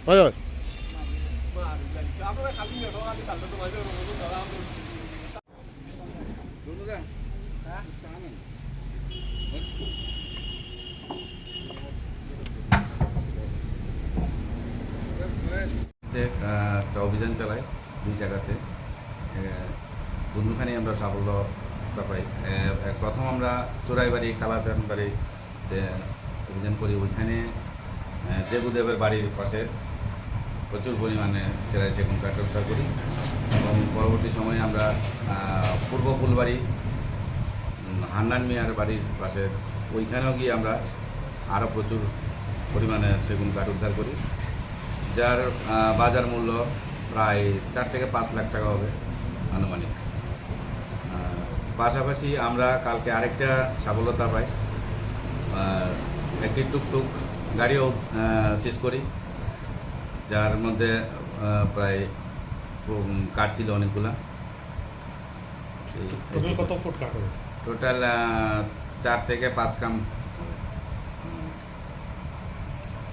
হয় একটা অভিযান চালাই দুই জায়গাতে, দুখানেই আমরা সাফল্যতা পাই। প্রথম আমরা চোরাইবাড়ি কালাচান বাড়িতে অভিযান করি। ওইখানে দেবুদেবের বাড়ির পাশে প্রচুর পরিমাণে চেরাই সেগুন কাঠ উদ্ধার করি এবং পরবর্তী সময়ে আমরা পূর্ব ফুলবাড়ি হান্নান মিয়ার বাড়ির পাশে ওইখানেও গিয়ে আমরা আরও প্রচুর পরিমাণে সেগুন কাঠ উদ্ধার করি, যার বাজার মূল্য প্রায় 4 থেকে 5 লাখ টাকা হবে আনুমানিক। পাশাপাশি আমরা কালকে আরেকটা সফলতা পাই, একটি টুকটুক গাড়িও সিজ করি, যার মধ্যে প্রায় কাঠ ছিল অনেকগুলা। কত ফুট কাঠ হবে? টোটাল 4 থেকে 5 কাম।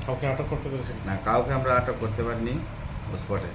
কাউকে আটক করতে পেরেছেন? না, কাউকে আমরা আটক করতে পারিনি স্পটে।